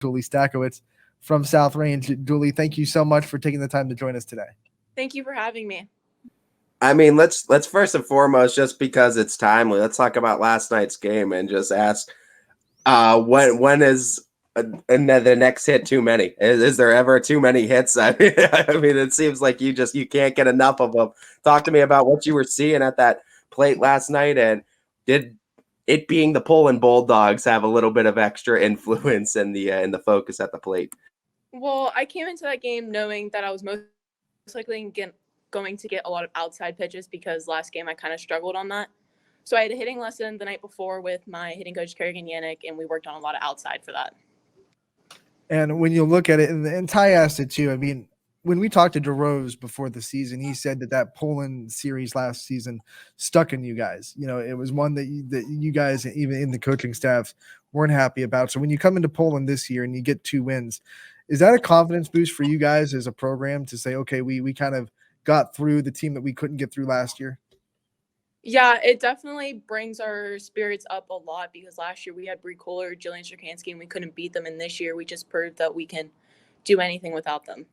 Juli Stachowicz from South Range. Juli, thank you so much for taking the time to join us today. Thank you for having me. I mean, let's first and foremost, just because it's timely, let's talk about last night's game and just ask, when is the next hit too many? Is there ever too many hits? I mean, it seems like you can't get enough of them. Talk to me about what you were seeing at that plate last night, and did it being the Poland Bulldogs have a little bit of extra influence in the focus at the plate? Well, I came into that game knowing that I was most likely going to get a lot of outside pitches because last game I kind of struggled on that. So I had a hitting lesson the night before with my hitting coach, Kerrigan Yannick, and we worked on a lot of outside for that. And when you look at it, and Ty asked it too, I mean, when we talked to DeRose before the season, he said that Poland series last season stuck in you guys. You know, it was one that you guys, even in the coaching staff, weren't happy about. So when you come into Poland this year and you get 2 wins, is that a confidence boost for you guys as a program to say, okay, we kind of got through the team that we couldn't get through last year? Yeah, it definitely brings our spirits up a lot because last year we had Bree Kohler, Jili Stachowicz, and we couldn't beat them. And this year we just proved that we can do anything without them.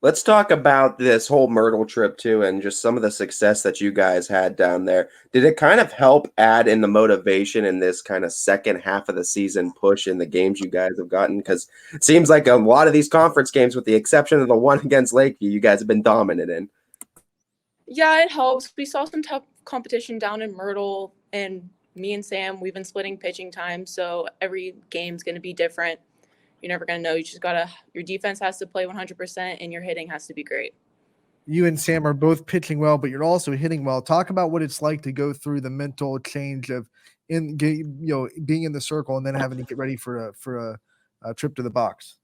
Let's talk about this whole Myrtle trip too, and just some of the success that you guys had down there. Did it kind of help add in the motivation in this kind of second half of the season push in the games you guys have gotten? Because it seems like a lot of these conference games, with the exception of the one against Lakeview, you guys have been dominant in. Yeah, it helps. We saw some tough competition down in Myrtle, and me and Sam, we've been splitting pitching time, so every game's going to be different. You're never going to know. You just got to – your defense has to play 100%, and your hitting has to be great. You and Sam are both pitching well, but you're also hitting well. Talk about what it's like to go through the mental change of being in the circle and then having to get ready for a trip to the box.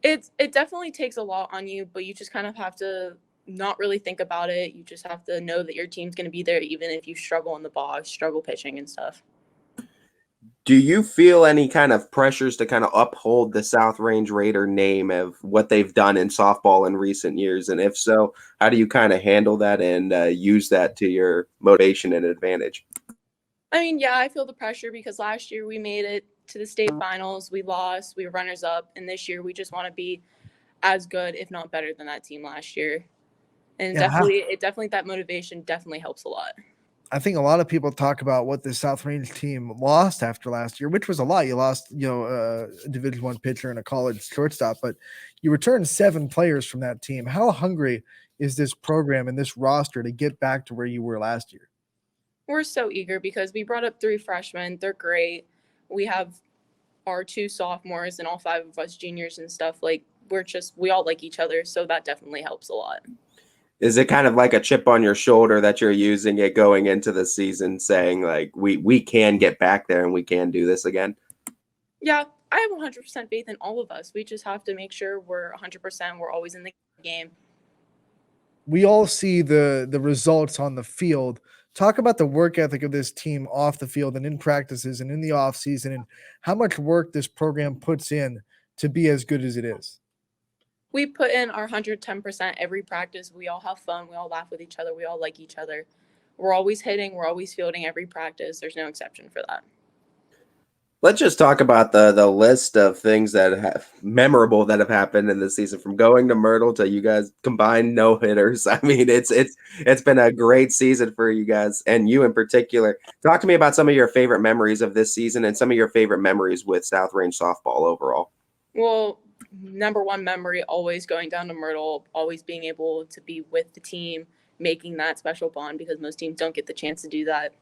It definitely takes a lot on you, but you just kind of have to not really think about it. You just have to know that your team's going to be there even if you struggle in the box, struggle pitching and stuff. Do you feel any kind of pressures to kind of uphold the South Range Raider name of what they've done in softball in recent years? And if so, how do you kind of handle that and use that to your motivation and advantage? I mean, yeah, I feel the pressure because last year we made it to the state finals. We lost. We were runners up. And this year we just want to be as good, if not better than that team last year. And definitely that motivation definitely helps a lot. I think a lot of people talk about what the South Range team lost after last year, which was a lot. You lost, a Division I pitcher and a college shortstop, but you returned 7 players from that team. How hungry is this program and this roster to get back to where you were last year? We're so eager because we brought up 3 freshmen. They're great. We have our 2 sophomores and all 5 of us juniors and stuff. Like, we all like each other, so that definitely helps a lot. Is it kind of like a chip on your shoulder that you're using it going into the season, saying like we can get back there and we can do this again? Yeah, I have 100% faith in all of us. We just have to make sure we're 100%. We're always in the game. We all see the results on the field. Talk about the work ethic of this team off the field and in practices and in the off season, and how much work this program puts in to be as good as it is. We put in our 110% every practice. We all have fun. We all laugh with each other. We all like each other. We're always hitting. We're always fielding every practice. There's no exception for that. Let's just talk about the list of things that have memorable that have happened in this season, from going to Myrtle to you guys combined no hitters. I mean, it's been a great season for you guys, and you in particular. Talk to me about some of your favorite memories of this season and some of your favorite memories with South Range softball overall. Well, number one memory, always going down to Myrtle, always being able to be with the team, making that special bond because most teams don't get the chance to do that.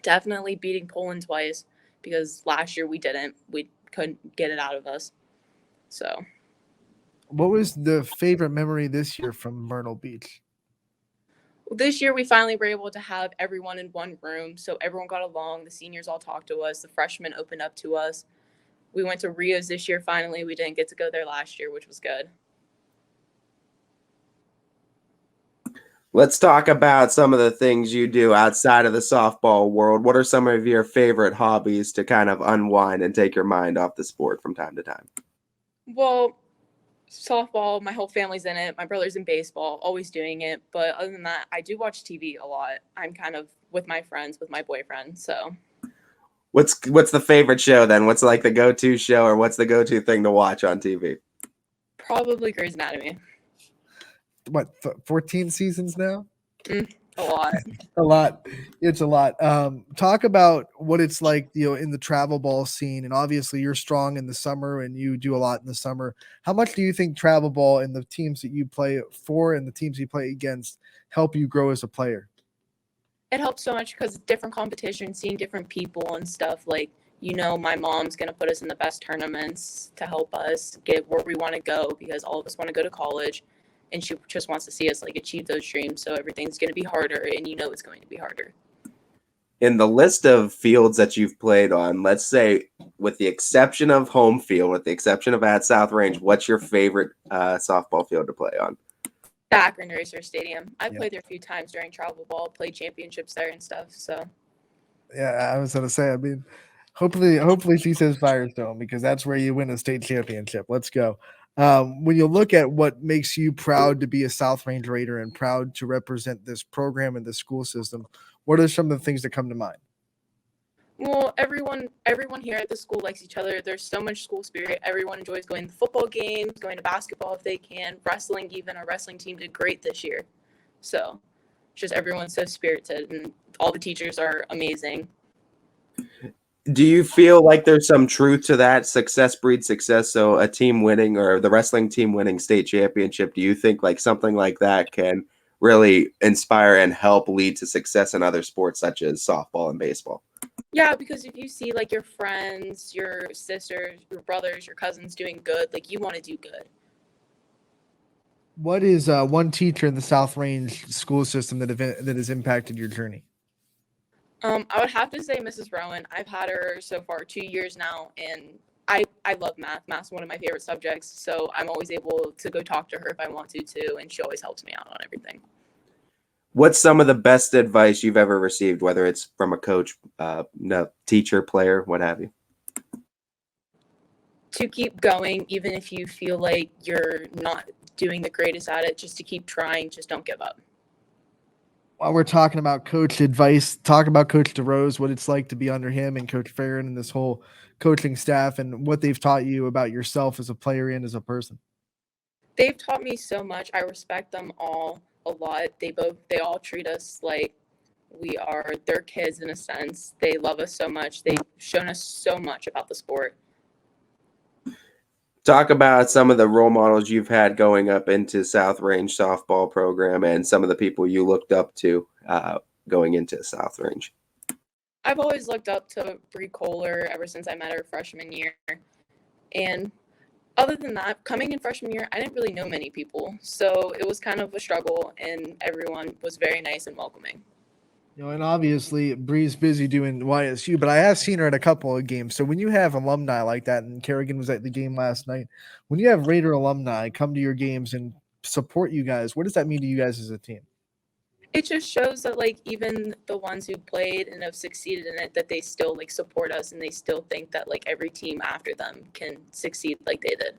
Definitely beating Poland twice because last year we didn't. We couldn't get it out of us. So. What was the favorite memory this year from Myrtle Beach? This year we finally were able to have everyone in one room, so everyone got along. The seniors all talked to us. The freshmen opened up to us. We went to Rio's this year finally. We didn't get to go there last year, which was good. Let's talk about some of the things you do outside of the softball world. What are some of your favorite hobbies to kind of unwind and take your mind off the sport from time to time? Well, softball, my whole family's in it. My brother's in baseball, always doing it. But other than that, I do watch TV a lot. I'm kind of with my friends, with my boyfriend, so. What's the favorite show then? What's like the go-to show, or what's the go-to thing to watch on TV? Probably Grey's Anatomy. What, 14 seasons now? A lot. A lot. It's a lot. Talk about what it's like, in the travel ball scene. And obviously you're strong in the summer and you do a lot in the summer. How much do you think travel ball and the teams that you play for and the teams you play against help you grow as a player? It helps so much because different competition, seeing different people and stuff. Like, my mom's going to put us in the best tournaments to help us get where we want to go because all of us want to go to college. And she just wants to see us achieve those dreams. So everything's going to be harder, and it's going to be harder. In the list of fields that you've played on, let's say with the exception of home field, with the exception of at South Range, what's your favorite softball field to play on? Akron Racer Stadium. I Yeah. played there a few times during travel ball, played championships there and stuff. So Yeah, I was going to say, hopefully she says Firestone because that's where you win a state championship. Let's go. When you look at what makes you proud to be a South Range Raider and proud to represent this program and the school system, what are some of the things that come to mind? well, everyone here at the school likes each other. There's so much school spirit. Everyone enjoys going to football games, going to basketball if they can, wrestling. Even our wrestling team did great this year. So just everyone's so spirited, and all the teachers are amazing. Do you feel like there's some truth to that? Success breeds success. So a team winning, or the wrestling team winning state championship, do you think like something like that can really inspire and help lead to success in other sports such as softball and baseball? Yeah, because if you see your friends, your sisters, your brothers, your cousins doing good, you want to do good. What is one teacher in the South Range school system that has impacted your journey? I would have to say Mrs. Rowan. I've had her so far 2 years now, and I love math. Math's one of my favorite subjects, so I'm always able to go talk to her if I want to too, and she always helps me out on everything. What's some of the best advice you've ever received, whether it's from a coach, teacher, player, what have you? To keep going, even if you feel like you're not doing the greatest at it, just to keep trying. Just don't give up. While we're talking about coach advice, talk about Coach DeRose, what it's like to be under him and Coach Farron and this whole coaching staff and what they've taught you about yourself as a player and as a person. They've taught me so much. I respect them all a lot. They all treat us like we are their kids in a sense. They love us so much. They've shown us so much about the sport. Talk about some of the role models you've had going up into South Range softball program and some of the people you looked up to going into South Range. I've always looked up to Bree Kohler ever since I met her freshman year. And other than that, coming in freshman year, I didn't really know many people. So it was kind of a struggle, and everyone was very nice and welcoming. And obviously Bree's busy doing YSU, but I have seen her at a couple of games. So when you have alumni like that, and Kerrigan was at the game last night, when you have Raider alumni come to your games and support you guys, what does that mean to you guys as a team? It just shows that even the ones who played and have succeeded in it, that they still support us, and they still think that every team after them can succeed like they did.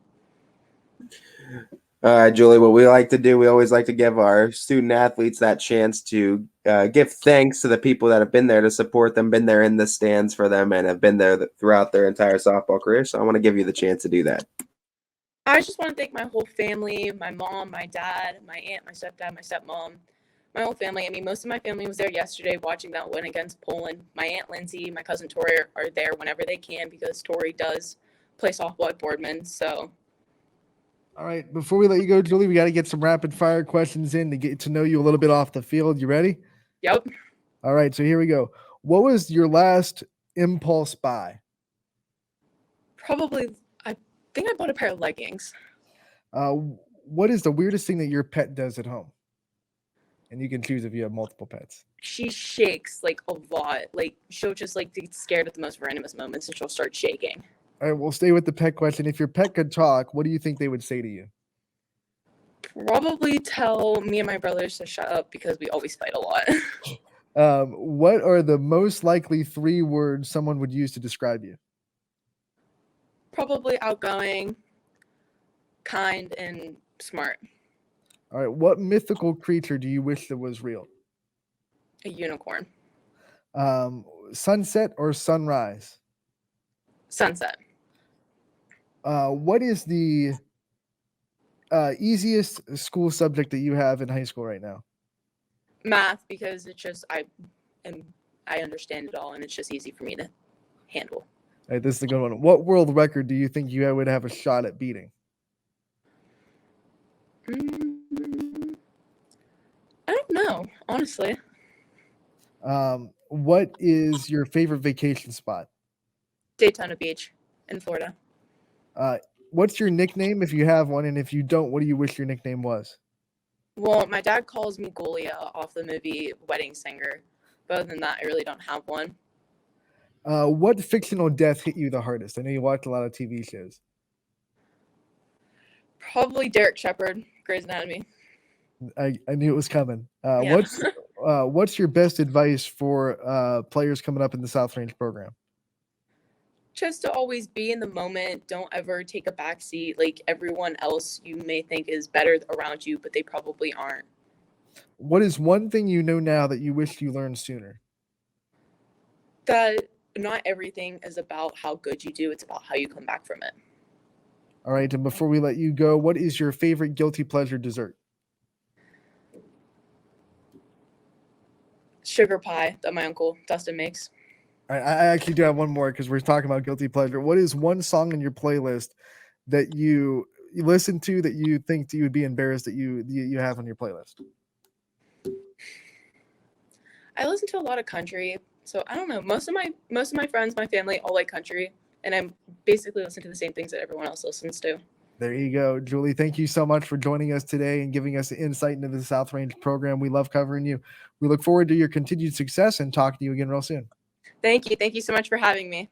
All right, Julie, what we like to do, we always like to give our student athletes that chance to give thanks to the people that have been there to support them, been there in the stands for them, and have been there throughout their entire softball career. So I want to give you the chance to do that. I just want to thank my whole family, my mom, my dad, my aunt, my stepdad, my stepmom, my whole family. I mean, most of my family was there yesterday watching that win against Poland. My Aunt Lindsay, my cousin Tori are there whenever they can because Tori does play softball at Boardman. So. All right, before we let you go, Julie, we got to get some rapid fire questions in to get to know you a little bit off the field. You ready? Yep. All right, so here we go. What was your last impulse buy? Probably, I think I bought a pair of leggings. What is the weirdest thing that your pet does at home? And you can choose if you have multiple pets. She shakes a lot. She'll just get scared at the most randomest moments, and she'll start shaking. All right, we'll stay with the pet question. If your pet could talk, what do you think they would say to you? Probably tell me and my brothers to shut up because we always fight a lot. What are the most likely 3 words someone would use to describe you? Probably outgoing, kind, and smart. All right, what mythical creature do you wish that was real? A unicorn. Sunset or sunrise? Sunset. What is the easiest school subject that you have in high school right now? Math, because it's just I understand it all and it's just easy for me to handle. All right, this is a good one. What world record do you think you would have a shot at beating? I don't know, honestly. What is your favorite vacation spot? Daytona Beach in Florida. What's your nickname if you have one? And if you don't, what do you wish your nickname was? Well, my dad calls me Golia off the movie Wedding Singer. But other than that, I really don't have one. What fictional death hit you the hardest? I know you watch a lot of TV shows. Probably Derek Shepherd, Grey's Anatomy. I knew it was coming. Yeah. What's your best advice for players coming up in the South Range program? Just to always be in the moment. Don't ever take a back seat. Like everyone else you may think is better around you, but they probably aren't. What is one thing you know now that you wish you learned sooner? That not everything is about how good you do. It's about how you come back from it. All right. And before we let you go, what is your favorite guilty pleasure dessert? Sugar pie that my uncle Dustin makes. I actually do have one more because we're talking about guilty pleasure. What is one song in your playlist that you listen to that you think you would be embarrassed that you have on your playlist? I listen to a lot of country, so I don't know. Most of my friends, my family, all like country, and I'm basically listening to the same things that everyone else listens to. There you go, Juli. Thank you so much for joining us today and giving us insight into the South Range program. We love covering you. We look forward to your continued success and talking to you again real soon. Thank you. Thank you so much for having me.